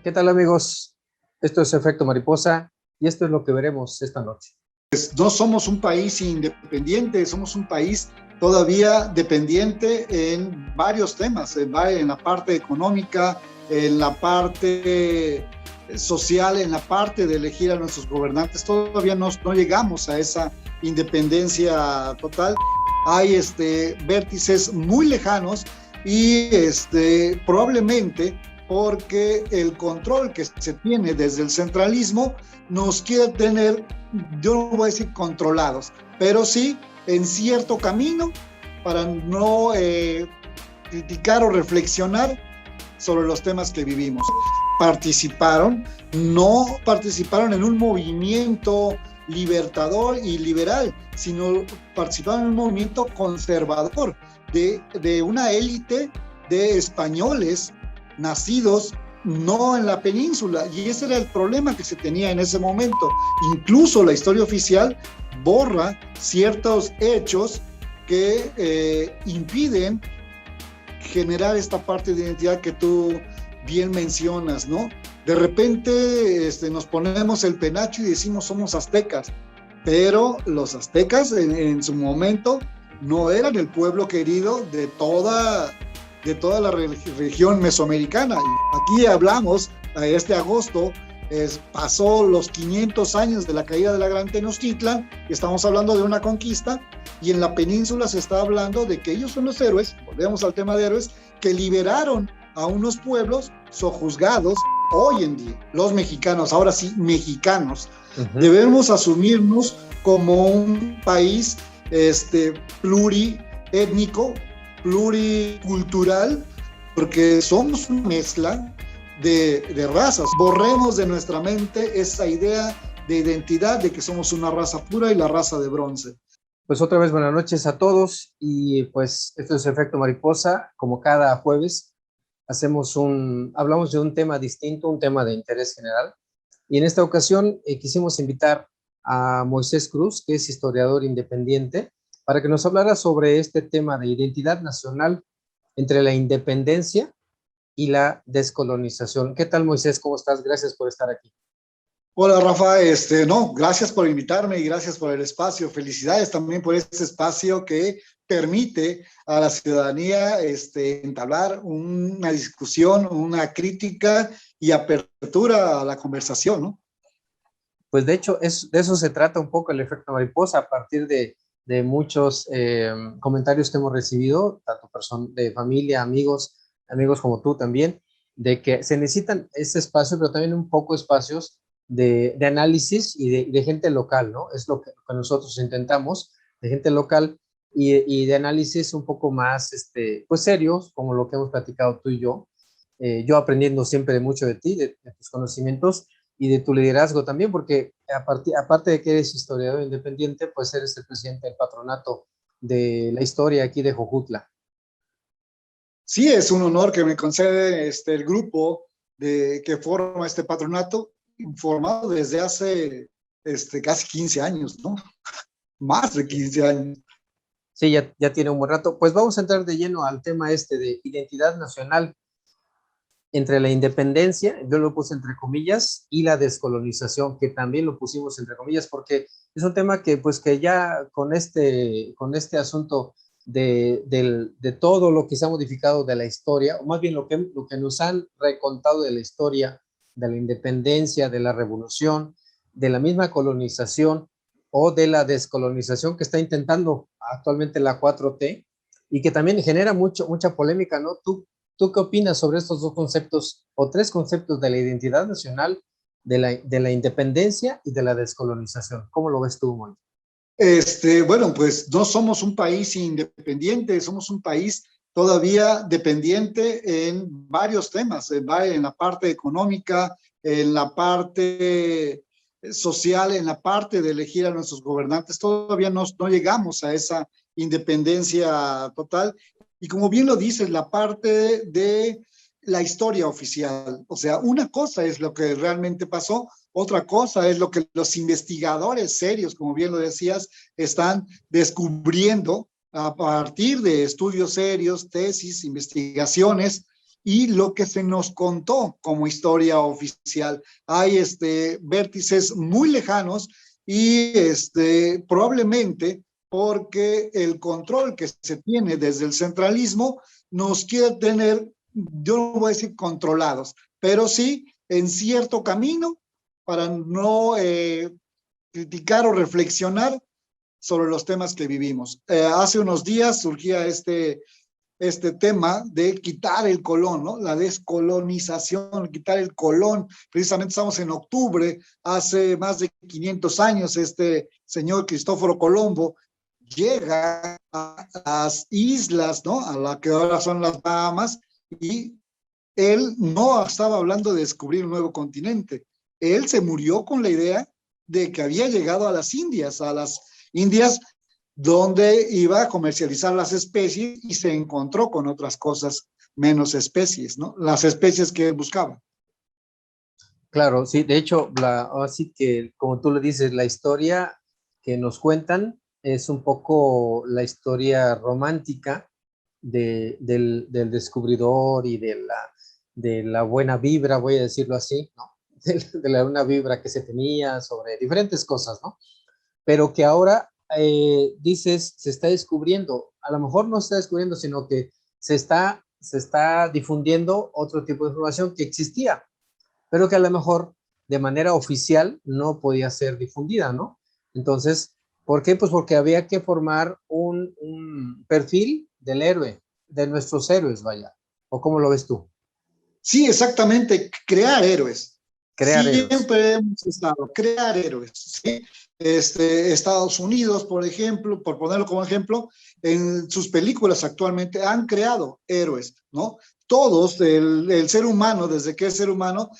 ¿Qué tal, amigos? Esto es Efecto Mariposa y esto es lo que veremos esta noche. No somos un país independiente, somos un país todavía dependiente en varios temas, en la parte económica, en la parte social, en la parte de elegir a nuestros gobernantes. Todavía no llegamos a esa independencia total. Hay vértices muy lejanos y probablemente porque el control que se tiene desde el centralismo nos quiere tener, yo no voy a decir controlados, pero sí en cierto camino para no criticar o reflexionar sobre los temas que vivimos. No participaron en un movimiento libertador y liberal, sino participaron en un movimiento conservador de una élite de españoles nacidos no en la península, y ese era el problema que se tenía en ese momento. Incluso la historia oficial borra ciertos hechos que impiden generar esta parte de identidad que tú bien mencionas, ¿no? De repente nos ponemos el penacho y decimos somos aztecas, pero los aztecas en su momento no eran el pueblo querido de toda la región mesoamericana. Aquí hablamos, este agosto, pasó los 500 años de la caída de la Gran Tenochtitlan, y estamos hablando de una conquista, y en la península se está hablando de que ellos son los héroes, volvemos al tema de héroes, que liberaron a unos pueblos sojuzgados hoy en día. Los mexicanos, ahora sí, mexicanos, debemos asumirnos como un país pluriétnico, pluricultural, porque somos una mezcla de razas. Borremos de nuestra mente esa idea de identidad de que somos una raza pura y la raza de bronce. Pues otra vez buenas noches a todos y pues esto es Efecto Mariposa. Como cada jueves hablamos de un tema distinto, un tema de interés general, y en esta ocasión quisimos invitar a Moisés Cruz, que es historiador independiente, para que nos hablara sobre este tema de identidad nacional entre la independencia y la descolonización. ¿Qué tal, Moisés? ¿Cómo estás? Gracias por estar aquí. Hola, Rafa. Gracias por invitarme y gracias por el espacio. Felicidades también por este espacio que permite a la ciudadanía entablar una discusión, una crítica y apertura a la conversación, ¿no? Pues de hecho, de eso se trata un poco el Efecto Mariposa, a partir de muchos comentarios que hemos recibido, tanto de familia, amigos como tú también, de que se necesitan este espacio, pero también un poco espacios de análisis y de gente local, ¿no? Es lo que nosotros intentamos, de gente local y de análisis un poco más, pues serios, como lo que hemos platicado tú y yo. Yo aprendiendo siempre mucho de ti, de tus conocimientos, y de tu liderazgo también, porque aparte de que eres historiador independiente, pues eres el presidente del patronato de la historia aquí de Jojutla. Sí, es un honor que me concede el grupo que forma este patronato, formado desde hace casi 15 años, ¿no? Más de 15 años. Sí, ya tiene un buen rato. Pues vamos a entrar de lleno al tema de identidad nacional entre la independencia, yo lo puse entre comillas, y la descolonización, que también lo pusimos entre comillas, porque es un tema que pues que ya con este asunto de todo lo que se ha modificado de la historia, o más bien lo que nos han recontado de la historia, de la independencia, de la revolución, de la misma colonización o de la descolonización que está intentando actualmente la 4T, y que también genera mucha polémica, ¿no? ¿Tú qué opinas sobre estos dos conceptos o tres conceptos de la identidad nacional, de la independencia y de la descolonización? ¿Cómo lo ves tú, Moy? Bueno, pues no somos un país independiente, somos un país todavía dependiente en varios temas, en la parte económica, en la parte social, en la parte de elegir a nuestros gobernantes. Todavía no llegamos a esa independencia total. Y como bien lo dices, la parte de la historia oficial. O sea, una cosa es lo que realmente pasó, otra cosa es lo que los investigadores serios, como bien lo decías, están descubriendo a partir de estudios serios, tesis, investigaciones, y lo que se nos contó como historia oficial. Hay vértices muy lejanos y probablemente porque el control que se tiene desde el centralismo nos quiere tener, yo no voy a decir controlados, pero sí en cierto camino para no criticar o reflexionar sobre los temas que vivimos. Hace unos días surgía este tema de quitar el colón, ¿no? La descolonización, quitar el colón. Precisamente estamos en octubre, hace más de 500 años, este señor Cristóforo Colombo llega a las islas, ¿no? A la que ahora son las Bahamas, y él no estaba hablando de descubrir un nuevo continente. Él se murió con la idea de que había llegado a las Indias donde iba a comercializar las especies y se encontró con otras cosas menos especies, ¿no? Las especies que él buscaba. Claro, sí, de hecho, así que como tú le dices, la historia que nos cuentan es un poco la historia romántica del descubridor y de la buena vibra, voy a decirlo así, ¿no? De la buena vibra que se tenía sobre diferentes cosas, ¿no? Pero que ahora dices, se está descubriendo, a lo mejor no se está descubriendo, sino que se está difundiendo otro tipo de información que existía, pero que a lo mejor de manera oficial no podía ser difundida, ¿no? Entonces, ¿por qué? Pues porque había que formar un perfil del héroe, de nuestros héroes, vaya. ¿O cómo lo ves tú? Sí, exactamente, crear héroes. Crear héroes. Siempre hemos estado, crear héroes, ¿sí? Estados Unidos, por ejemplo, por ponerlo como ejemplo, en sus películas actualmente han creado héroes, ¿no? Todos, el ser humano, desde que es ser humano,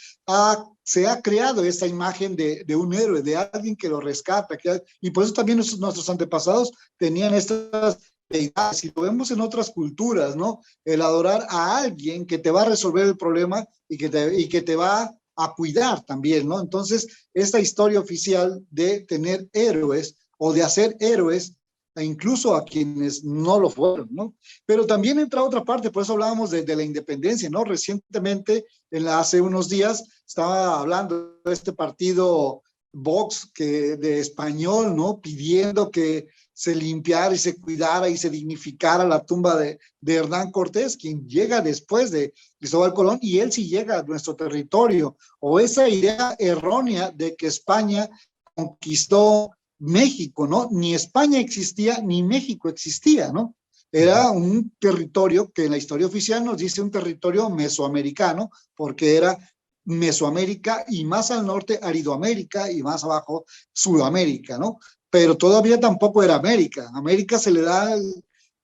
se ha creado esta imagen de un héroe, de alguien que lo rescata, y por eso también nuestros antepasados tenían estas deidades, y lo vemos en otras culturas, ¿no? El adorar a alguien que te va a resolver el problema y que te va a cuidar también, ¿no? Entonces, esta historia oficial de tener héroes o de hacer héroes, e incluso a quienes no lo fueron, ¿no? Pero también entra otra parte, por eso hablábamos de la independencia, ¿no? Recientemente, hace unos días, estaba hablando de este partido Vox de español, ¿no? Pidiendo que se limpiara y se cuidara y se dignificara la tumba de Hernán Cortés, quien llega después de Cristóbal Colón, y él sí llega a nuestro territorio, o esa idea errónea de que España conquistó México, ¿no? Ni España existía, ni México existía, ¿no? Era un territorio que en la historia oficial nos dice un territorio mesoamericano, porque era Mesoamérica y más al norte Aridoamérica y más abajo Sudamérica, ¿no? Pero todavía tampoco era América. América se le da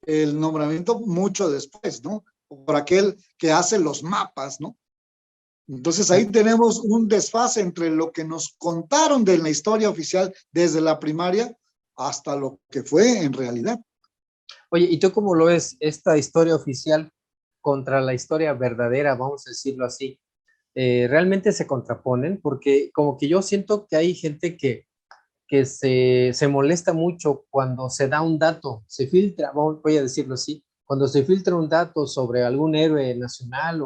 el nombramiento mucho después, ¿no? Por aquel que hace los mapas, ¿no? Entonces ahí tenemos un desfase entre lo que nos contaron de la historia oficial desde la primaria hasta lo que fue en realidad. Oye, ¿y tú cómo lo ves esta historia oficial contra la historia verdadera, vamos a decirlo así? ¿Realmente se contraponen? Porque como que yo siento que hay gente que se molesta mucho cuando se da un dato, se filtra, voy a decirlo así, cuando se filtra un dato sobre algún héroe nacional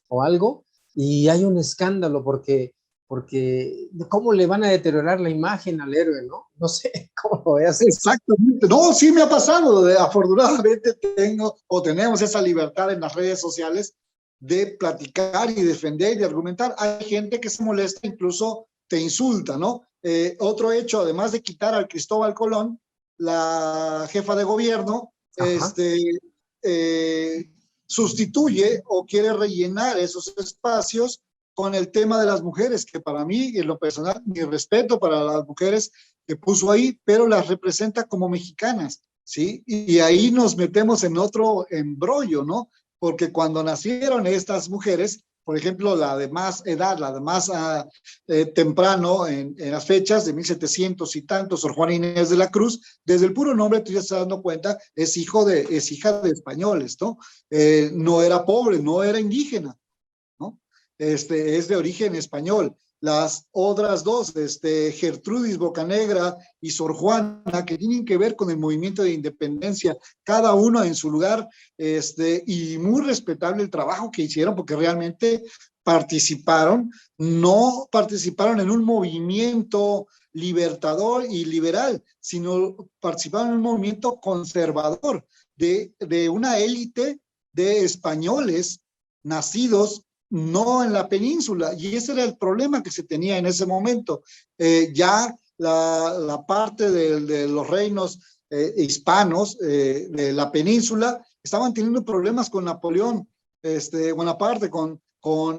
o algo, y hay un escándalo porque ¿cómo le van a deteriorar la imagen al héroe, no? No sé cómo lo veas. Exactamente. No, sí me ha pasado. Afortunadamente tenemos esa libertad en las redes sociales de platicar y defender y argumentar. Hay gente que se molesta, incluso te insulta, ¿no? Otro hecho, además de quitar al Cristóbal Colón, la jefa de gobierno sustituye o quiere rellenar esos espacios con el tema de las mujeres, que para mí, en lo personal, mi respeto para las mujeres que puso ahí, pero las representa como mexicanas, ¿sí? Y ahí nos metemos en otro embrollo, ¿no? Porque cuando nacieron estas mujeres, por ejemplo, la de más edad, la de más temprano, en las fechas de 1700 y tantos, Sor Juana Inés de la Cruz, desde el puro nombre tú ya estás dando cuenta, es hija de españoles, ¿no? No era pobre, no era indígena, ¿no? Es de origen español. las otras dos, Gertrudis Bocanegra y Sor Juana, que tienen que ver con el movimiento de independencia, cada uno en su lugar, y muy respetable el trabajo que hicieron, porque realmente participaron, no participaron en un movimiento libertador y liberal, sino participaron en un movimiento conservador de una élite de españoles nacidos no en la península, y ese era el problema que se tenía en ese momento. Ya la parte de los reinos hispanos de la península estaban teniendo problemas con Napoleón Bonaparte, con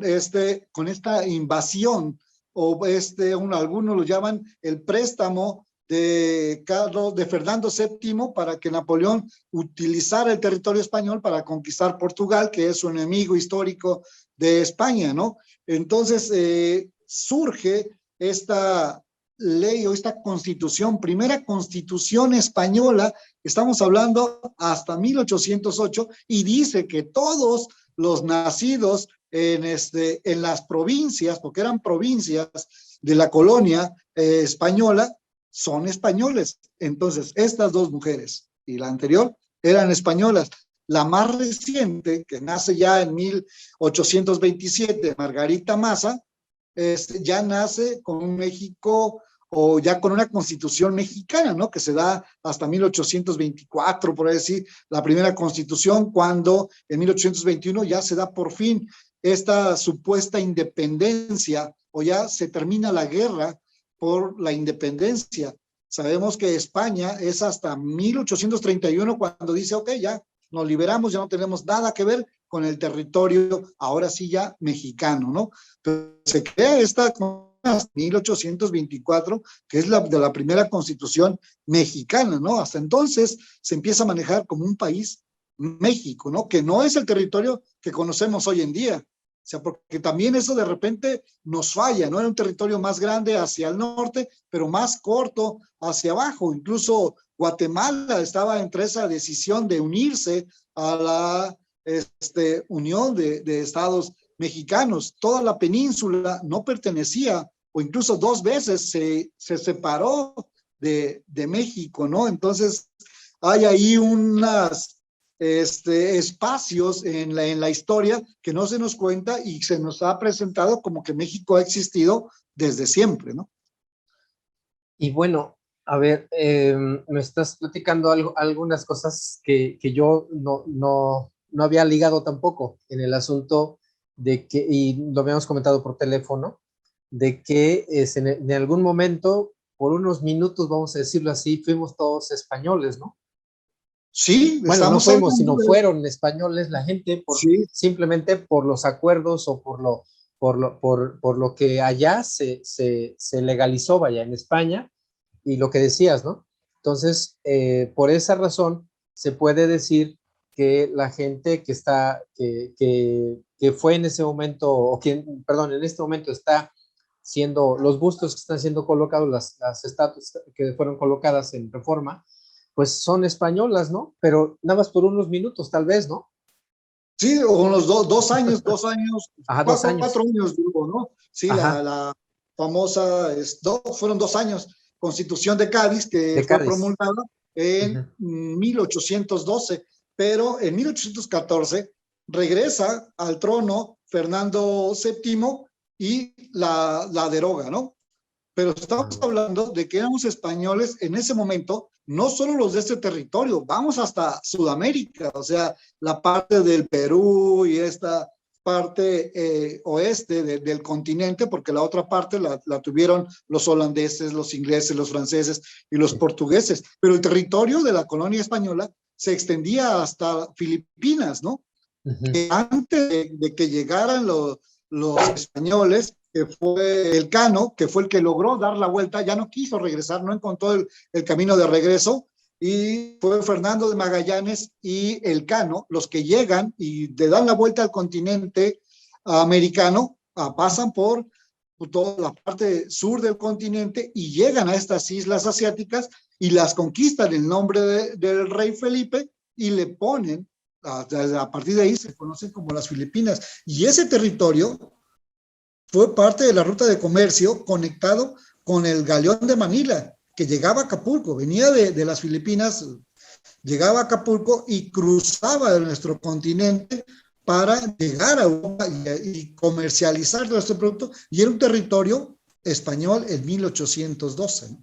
esta invasión, o algunos lo llaman el préstamo de Fernando VII para que Napoleón utilizara el territorio español para conquistar Portugal, que es su enemigo histórico de España, ¿no? Entonces surge esta ley o esta constitución, primera constitución española, estamos hablando hasta 1808, y dice que todos los nacidos en las provincias, porque eran provincias de la colonia española, son españoles. Entonces, estas dos mujeres y la anterior eran españolas. La más reciente, que nace ya en 1827, Margarita Maza, ya nace con un México, o ya con una constitución mexicana, ¿no? Que se da hasta 1824, por decir, la primera constitución, cuando en 1821 ya se da por fin esta supuesta independencia, o ya se termina la guerra por la independencia. Sabemos que España es hasta 1831 cuando dice, ok, ya nos liberamos, ya no tenemos nada que ver con el territorio, ahora sí ya mexicano, ¿no? Pero se crea esta 1824, que es de la primera constitución mexicana, ¿no? Hasta entonces se empieza a manejar como un país México, ¿no? Que no es el territorio que conocemos hoy en día. O sea, porque también eso de repente nos falla, ¿no? Era un territorio más grande hacia el norte, pero más corto hacia abajo. Incluso Guatemala estaba entre esa decisión de unirse a la unión de estados mexicanos. Toda la península no pertenecía, o incluso dos veces se separó de México, ¿no? Entonces hay ahí unas espacios en la historia que no se nos cuenta, y se nos ha presentado como que México ha existido desde siempre, ¿no? Y bueno, a ver, me estás platicando algunas cosas que yo no había ligado tampoco en el asunto de que, y lo habíamos comentado por teléfono, de que en algún momento, por unos minutos, vamos a decirlo así, fuimos todos españoles, ¿no? Sí, Bueno, no estamos fuimos, sino hablando de... fueron españoles la gente Sí, simplemente por los acuerdos o por lo que allá se legalizó, vaya, en España, y lo que decías, ¿no? Entonces, por esa razón, se puede decir que la gente que fue en ese momento, o que, perdón, en este momento está siendo, los bustos que están siendo colocados, las estatuas que fueron colocadas en Reforma, pues son españolas, ¿no? Pero nada más por unos minutos, tal vez, ¿no? sí, o unos 2 años, Ajá, 4 años, digo, ¿no? Sí, Ajá, la famosa, fueron 2 años, Constitución de Cádiz, que de fue Cádiz. promulgada en 1812, pero en 1814 regresa al trono Fernando VII y la deroga, ¿no? Pero estamos hablando de que éramos españoles en ese momento, no solo los de este territorio, vamos hasta Sudamérica, o sea, la parte del Perú y esta parte oeste del continente, porque la otra parte la tuvieron los holandeses, los ingleses, los franceses y los portugueses, pero el territorio de la colonia española se extendía hasta Filipinas, ¿no? Antes de que llegaran los españoles, que fue Elcano, que fue el que logró dar la vuelta, ya no quiso regresar, no encontró el camino de regreso, y fue Fernando de Magallanes y Elcano los que llegan y le dan la vuelta al continente americano, pasan por toda la parte sur del continente y llegan a estas islas asiáticas y las conquistan en nombre del rey Felipe, y le ponen, a partir de ahí se conocen como las Filipinas, y ese territorio fue parte de la ruta de comercio conectado con el galeón de Manila, que llegaba a Acapulco, venía de las Filipinas, llegaba a Acapulco y cruzaba nuestro continente para llegar a Europa y comercializar nuestro producto, y era un territorio español en 1812.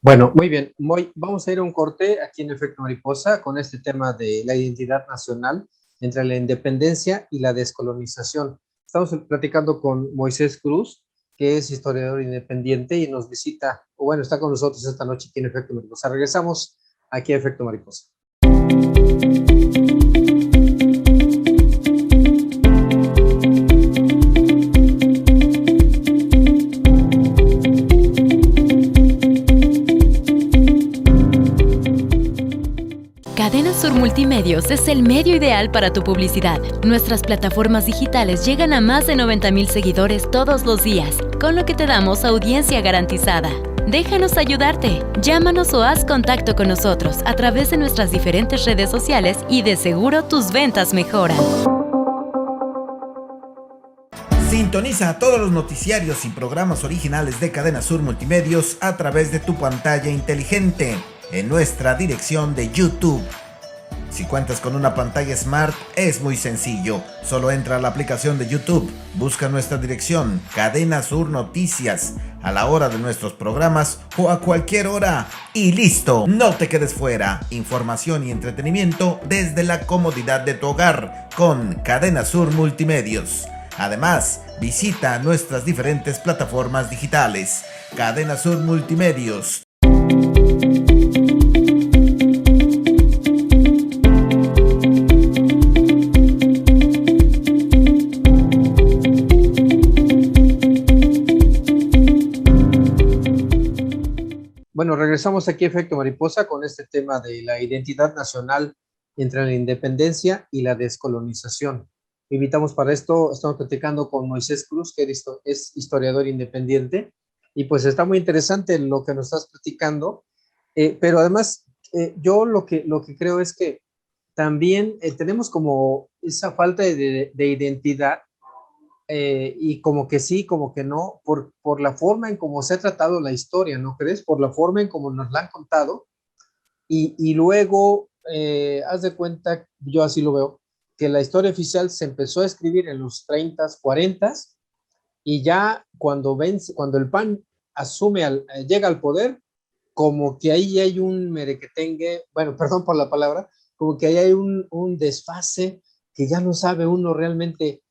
Bueno, muy bien. Vamos a ir a un corte aquí en Efecto Mariposa con este tema de la identidad nacional entre la independencia y la descolonización. Estamos platicando con Moisés Cruz, que es historiador independiente y nos visita, o bueno, está con nosotros esta noche aquí en Efecto Mariposa. Regresamos aquí a Efecto Mariposa. Cadena Sur Multimedios es el medio ideal para tu publicidad. Nuestras plataformas digitales llegan a más de 90,000 seguidores todos los días, con lo que te damos audiencia garantizada. Déjanos ayudarte. Llámanos o haz contacto con nosotros a través de nuestras diferentes redes sociales y de seguro tus ventas mejoran. Sintoniza todos los noticiarios y programas originales de Cadena Sur Multimedios a través de tu pantalla inteligente en nuestra dirección de YouTube. Si cuentas con una pantalla Smart, es muy sencillo. Solo entra a la aplicación de YouTube, busca nuestra dirección, Cadena Sur Noticias, a la hora de nuestros programas o a cualquier hora. Y listo, no te quedes fuera. Información y entretenimiento desde la comodidad de tu hogar con Cadena Sur Multimedios. Además, visita nuestras diferentes plataformas digitales. Cadena Sur Multimedios. Bueno, regresamos aquí a Efecto Mariposa con este tema de la identidad nacional entre la independencia y la descolonización. Invitamos para esto, estamos platicando con Moisés Cruz, que es historiador independiente, y pues está muy interesante lo que nos estás platicando, pero además yo lo que creo es que también tenemos como esa falta de identidad, y como que sí, como que no, por la forma en cómo se ha tratado la historia, ¿no crees? Por la forma en cómo nos la han contado, y luego, haz de cuenta, yo así lo veo, que la historia oficial se empezó a escribir en los 30s, 40s, y ya cuando el PAN llega al poder, como que ahí hay un merequetengue, bueno, perdón por la palabra, como que ahí hay un desfase que ya no sabe uno realmente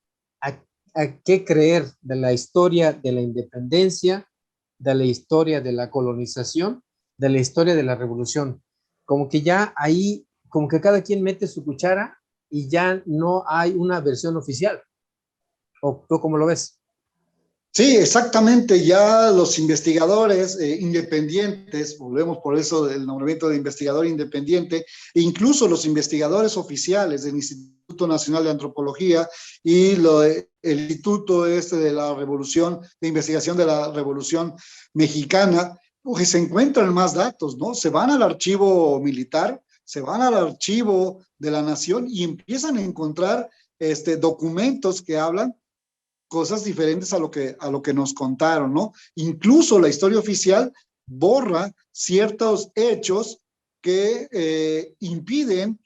a qué creer de la historia de la independencia, de la historia de la colonización, de la historia de la revolución. Como que ya ahí, como que cada quien mete su cuchara y ya no hay una versión oficial. ¿O tú cómo lo ves? Sí, exactamente. Ya los investigadores independientes, volvemos por eso del nombramiento de investigador independiente, e incluso los investigadores oficiales del Instituto Nacional de Antropología y el Instituto de la Revolución, de Investigación de la Revolución Mexicana, pues se encuentran más datos, ¿no? Se van al archivo militar, se van al archivo de la nación y empiezan a encontrar documentos que hablan cosas diferentes a lo que nos contaron, ¿no? Incluso la historia oficial borra ciertos hechos que impiden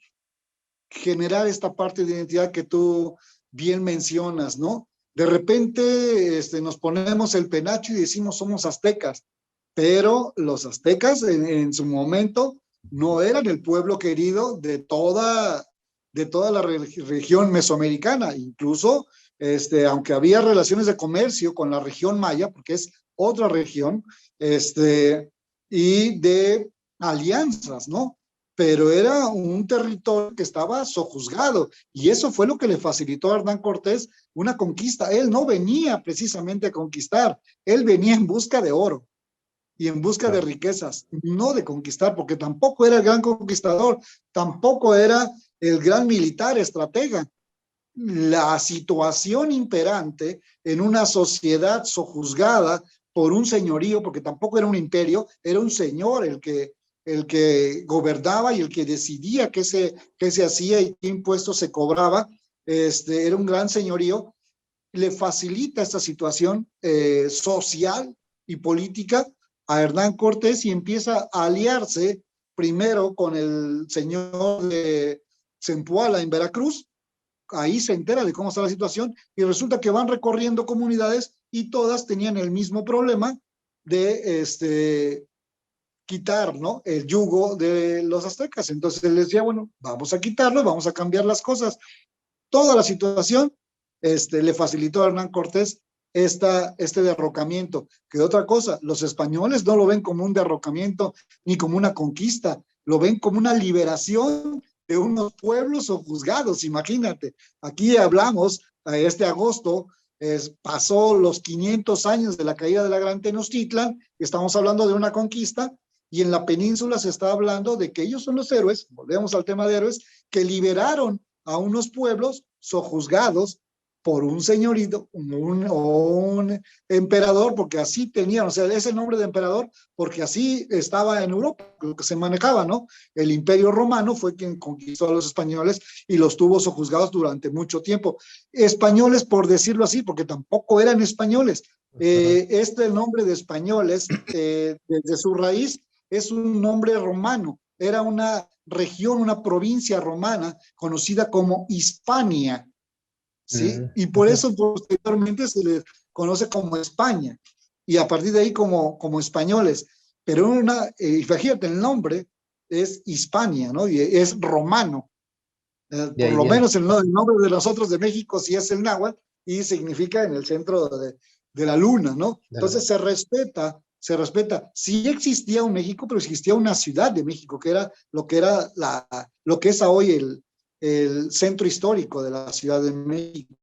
generar esta parte de identidad que tú bien mencionas, ¿no? De repente nos ponemos el penacho y decimos somos aztecas, pero los aztecas en su momento no eran el pueblo querido de toda la región mesoamericana, incluso aunque había relaciones de comercio con la región maya, porque es otra región, y de alianzas, ¿no? Pero era un territorio que estaba sojuzgado, y eso fue lo que le facilitó a Hernán Cortés una conquista. Él no venía precisamente a conquistar, él venía en busca de oro y en busca de riquezas, no de conquistar, porque tampoco era el gran conquistador, tampoco era el gran militar, estratega. La situación imperante en una sociedad sojuzgada por un señorío, porque tampoco era un imperio, era un señor el que gobernaba y el que decidía qué se hacía y qué impuestos se cobraba, era un gran señorío. le facilita esta situación social y política a Hernán Cortés y empieza a aliarse primero con el señor de Zempoala en Veracruz. Ahí se entera de cómo está la situación y resulta que van recorriendo comunidades y todas tenían el mismo problema de quitar, ¿no?, el yugo de los aztecas. Entonces él decía, bueno, vamos a quitarlo, vamos a cambiar las cosas. Toda la situación le facilitó a Hernán Cortés este derrocamiento. Que otra cosa, los españoles no lo ven como un derrocamiento ni como una conquista, lo ven como una liberación de unos pueblos sojuzgados. Imagínate, aquí hablamos, este agosto pasó los 500 años de la caída de la Gran Tenochtitlan, estamos hablando de una conquista, y en la península se está hablando de que ellos son los héroes, volvemos al tema de héroes, que liberaron a unos pueblos sojuzgados por un señorito o un emperador, porque así tenían, o sea, ese nombre de emperador, porque así estaba en Europa, lo que se manejaba, ¿no? El Imperio Romano fue quien conquistó a los españoles y los tuvo sojuzgados durante mucho tiempo. Españoles, por decirlo así, porque tampoco eran españoles. El nombre de españoles, desde su raíz, es un nombre romano, era una región, una provincia romana conocida como Hispania, ¿sí? Y por eso posteriormente se les conoce como España, y a partir de ahí como españoles. Pero fíjate, el nombre es Hispania, ¿no? Y es romano. Por lo menos el nombre de nosotros de México sí es el náhuatl y significa en el centro de la luna, ¿no? Entonces se respeta. Sí existía un México, pero existía una ciudad de México, que era lo que es hoy el centro histórico de la Ciudad de México,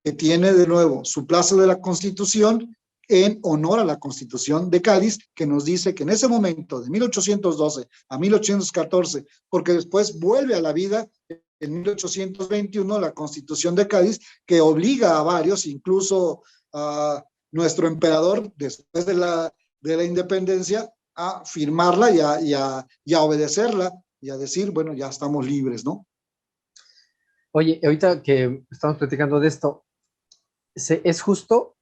que tiene de nuevo su Plaza de la Constitución en honor a la Constitución de Cádiz, que nos dice que en ese momento, de 1812 a 1814, porque después vuelve a la vida en 1821 la Constitución de Cádiz, que obliga a varios, incluso a nuestro emperador, después de la independencia, a firmarla y a obedecerla y a decir, bueno, ya estamos libres, ¿no? Oye, ahorita que estamos platicando de esto, ¿es justo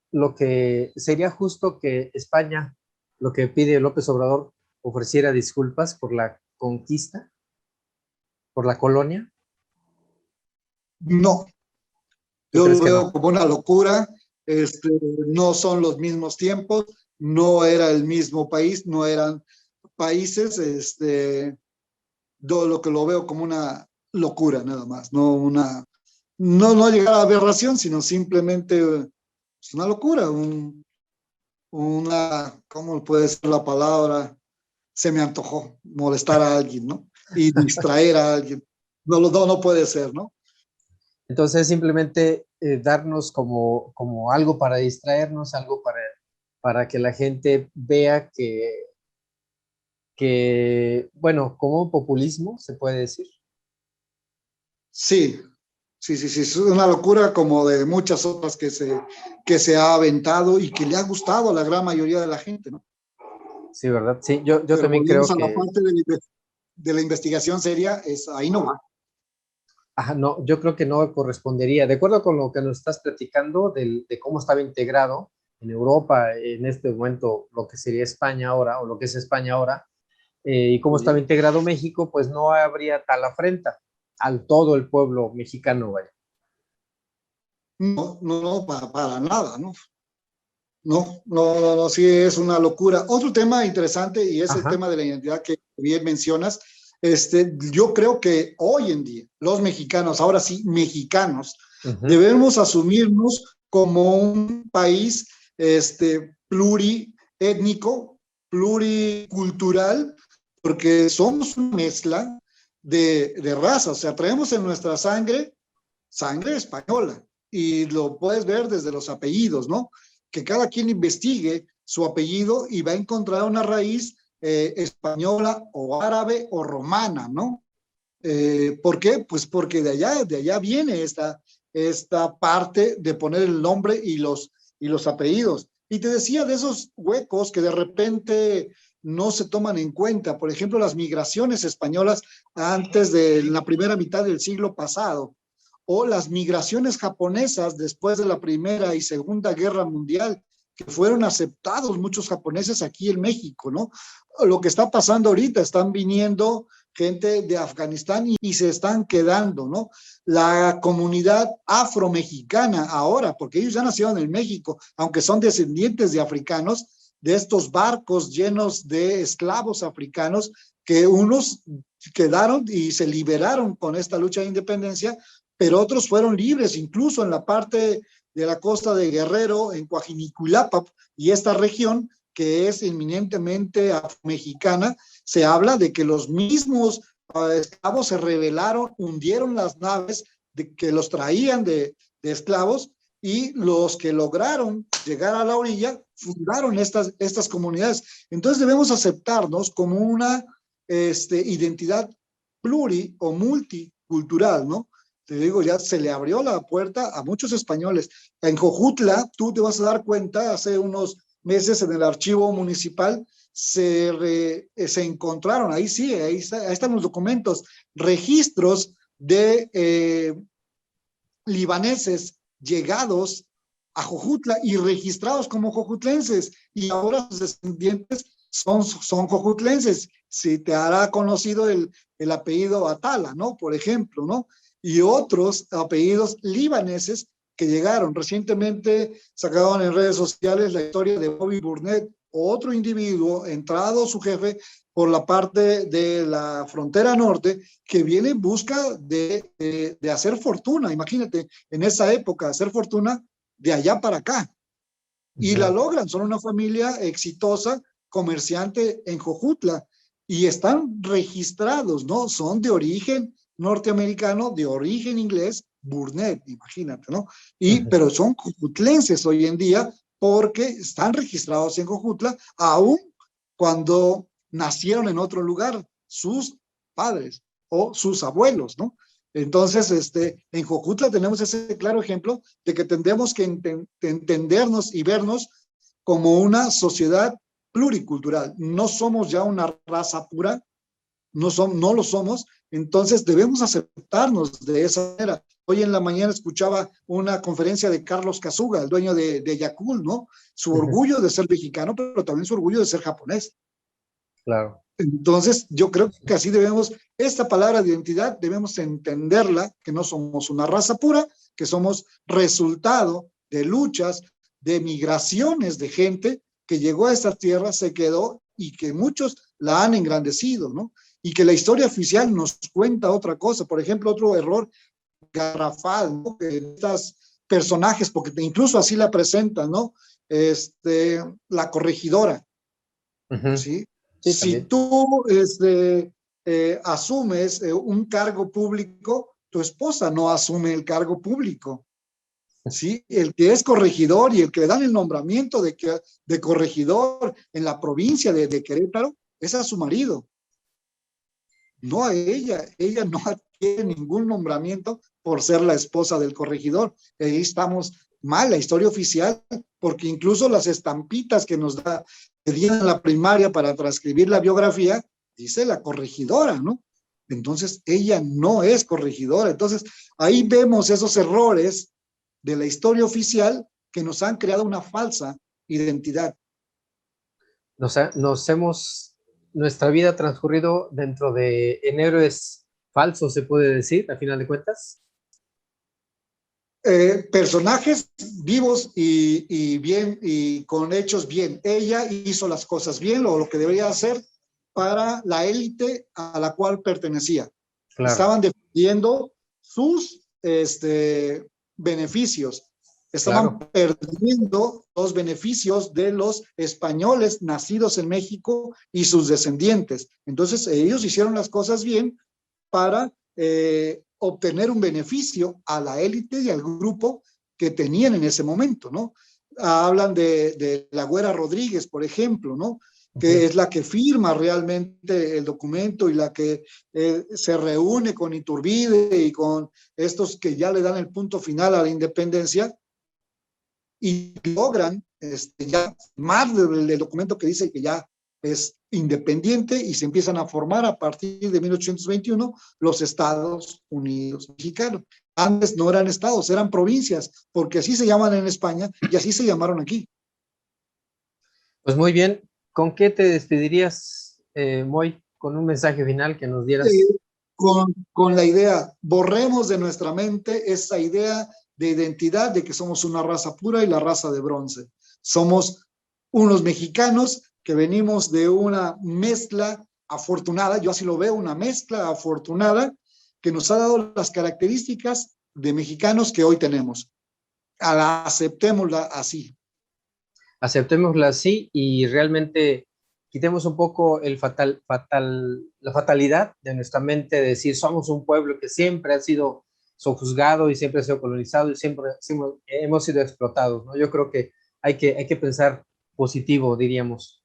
sería justo que España, lo que pide López Obrador, ofreciera disculpas por la conquista, por la colonia? No, yo lo veo como una locura. No son los mismos tiempos, no era el mismo país, no eran países. Yo lo veo como una locura nada más, no llegar a aberración, sino simplemente es una locura, ¿cómo puede ser la palabra? Se me antojó molestar a alguien, ¿no? Y distraer a alguien. No puede ser, ¿no? Entonces simplemente darnos como algo para distraernos, algo para que la gente vea que, bueno, como un populismo, se puede decir. Sí, es una locura como de muchas otras que se ha aventado y que le ha gustado a la gran mayoría de la gente, ¿no? Sí, ¿verdad? Sí, yo también creo que... la parte de la investigación seria, ahí no va. Ajá, no, yo creo que no correspondería. De acuerdo con lo que nos estás platicando de cómo estaba integrado en Europa, en este momento, lo que sería España ahora, o lo que es España ahora, y cómo estaba integrado México, pues no habría tal afrenta al todo el pueblo mexicano, vaya. No, para nada, ¿no? No, sí es una locura. Otro tema interesante, y es el tema de la identidad que bien mencionas. Yo creo que hoy en día los mexicanos, ahora sí, mexicanos, debemos asumirnos como un país pluriétnico, pluricultural, porque somos una mezcla de razas. O sea, traemos en nuestra sangre española, y lo puedes ver desde los apellidos, ¿no? Que cada quien investigue su apellido y va a encontrar una raíz española o árabe o romana, ¿no? ¿Por qué? Pues porque de allá viene esta parte de poner el nombre y los apellidos. Y te decía de esos huecos que de repente no se toman en cuenta. Por ejemplo, las migraciones españolas antes de la primera mitad del siglo pasado. o las migraciones japonesas después de la Primera y Segunda Guerra Mundial, que fueron aceptados muchos japoneses aquí en México, ¿no? Lo que está pasando ahorita, están viniendo gente de Afganistán y se están quedando, ¿no? La comunidad afromexicana ahora, porque ellos ya nacieron en México, aunque son descendientes de africanos, de estos barcos llenos de esclavos africanos, que unos quedaron y se liberaron con esta lucha de independencia, pero otros fueron libres, incluso en la parte de la costa de Guerrero, en Coajinicuilapa, y esta región que es eminentemente mexicana, se habla de que los mismos esclavos se rebelaron, hundieron las naves que los traían de esclavos, y los que lograron llegar a la orilla fundaron estas comunidades. Entonces debemos aceptarnos como una identidad pluri o multicultural, ¿no? Te digo, ya se le abrió la puerta a muchos españoles. En Jojutla, tú te vas a dar cuenta, hace unos meses en el archivo municipal se encontraron, ahí sí, ahí están los documentos, registros de libaneses llegados a Jojutla y registrados como jojutlenses, y ahora sus descendientes son jojutlenses. Si te hará conocido el apellido Atala, ¿no? Por ejemplo, ¿no? Y otros apellidos libaneses que llegaron. Recientemente sacaron en redes sociales la historia de Bobby Burnett, otro individuo, entrado su jefe por la parte de la frontera norte, que viene en busca de hacer fortuna. Imagínate, en esa época, hacer fortuna de allá para acá. Y la logran, son una familia exitosa, comerciante en Jojutla, y están registrados, ¿no? Son de origen norteamericano, de origen inglés, Burnett, imagínate, ¿no? Pero son jojutlenses hoy en día porque están registrados en Jojutla, aun cuando nacieron en otro lugar, sus padres o sus abuelos, ¿no? Entonces, en Jojutla tenemos ese claro ejemplo de que tendremos que entendernos y vernos como una sociedad pluricultural. No somos ya una raza pura, no lo somos, entonces debemos aceptarnos de esa manera. Hoy en la mañana escuchaba una conferencia de Carlos Casuga, el dueño de Yakult, ¿no? Su orgullo de ser mexicano, pero también su orgullo de ser japonés. Claro. Entonces, yo creo que así debemos, esta palabra de identidad, debemos entenderla, que no somos una raza pura, que somos resultado de luchas, de migraciones de gente que llegó a esta tierra, se quedó y que muchos la han engrandecido, ¿no? Y que la historia oficial nos cuenta otra cosa. Por ejemplo, otro error garrafal, ¿no? Que estos personajes, porque incluso así la presentan, ¿no? La corregidora, ¿sí? Sí, si también. tú asumes un cargo público, tu esposa no asume el cargo público, ¿sí? El que es corregidor y el que le dan el nombramiento de corregidor en la provincia de Querétaro es a su marido, no a ella. Ella no adquiere ningún nombramiento por ser la esposa del corregidor. Ahí estamos mal, la historia oficial, porque incluso las estampitas que nos dieron en la primaria para transcribir la biografía, dice la corregidora, ¿no? Entonces, ella no es corregidora. Entonces, ahí vemos esos errores de la historia oficial que nos han creado una falsa identidad. Nuestra vida ha transcurrido dentro en héroes falsos, se puede decir, a final de cuentas. Personajes vivos y bien, y con hechos bien. Ella hizo las cosas bien, lo que debería hacer para la élite a la cual pertenecía. Claro. Estaban defendiendo sus beneficios. Estaban perdiendo los beneficios de los españoles nacidos en México y sus descendientes. Entonces, ellos hicieron las cosas bien para obtener un beneficio a la élite y al grupo que tenían en ese momento, ¿no? Hablan de la Güera Rodríguez, por ejemplo, ¿no? Que es la que firma realmente el documento y la que se reúne con Iturbide y con estos que ya le dan el punto final a la independencia y logran ya más del documento que dice que ya es independiente y se empiezan a formar a partir de 1821 los Estados Unidos Mexicanos. Antes no eran estados, eran provincias, porque así se llaman en España y así se llamaron aquí. Pues muy bien, ¿con qué te despedirías, Moy? Con un mensaje final que nos dieras. Con la idea, borremos de nuestra mente esa idea de identidad de que somos una raza pura y la raza de bronce. Somos unos mexicanos que venimos de una mezcla afortunada, yo así lo veo, una mezcla afortunada que nos ha dado las características de mexicanos que hoy tenemos. Aceptémosla así. Aceptémosla así y realmente quitemos un poco la fatalidad de nuestra mente de decir somos un pueblo que siempre ha sido sojuzgado y siempre ha sido colonizado y siempre hemos sido explotados, ¿no? Yo creo que hay que pensar positivo, diríamos.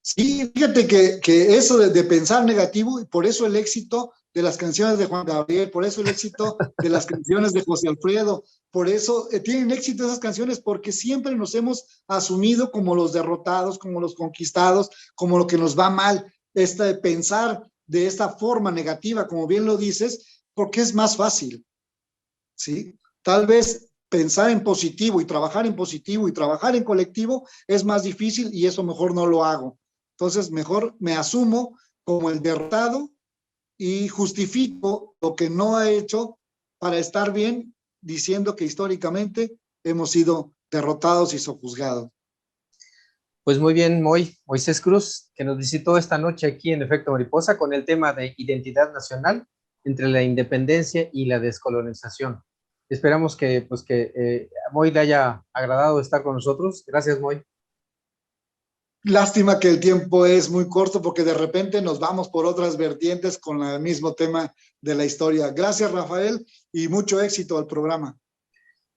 Sí, fíjate que eso de pensar negativo, y por eso el éxito de las canciones de Juan Gabriel, por eso el éxito de las canciones de José Alfredo, por eso tienen éxito esas canciones, porque siempre nos hemos asumido como los derrotados, como los conquistados, como lo que nos va mal, de pensar de esta forma negativa, como bien lo dices, porque es más fácil, ¿sí? Tal vez pensar en positivo y trabajar en colectivo es más difícil y eso mejor no lo hago. Entonces, mejor me asumo como el derrotado y justifico lo que no he hecho para estar bien, diciendo que históricamente hemos sido derrotados y sojuzgados. Pues muy bien, Moisés Cruz, que nos visitó esta noche aquí en Efecto Mariposa con el tema de identidad nacional entre la independencia y la descolonización. Esperamos que Moy le haya agradado estar con nosotros. Gracias, Moy. Lástima que el tiempo es muy corto porque de repente nos vamos por otras vertientes con el mismo tema de la historia. Gracias, Rafael, y mucho éxito al programa.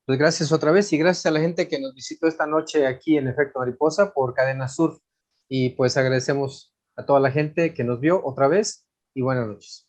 Pues gracias otra vez y gracias a la gente que nos visitó esta noche aquí en Efecto Mariposa por Cadena Sur. Y pues agradecemos a toda la gente que nos vio otra vez y buenas noches.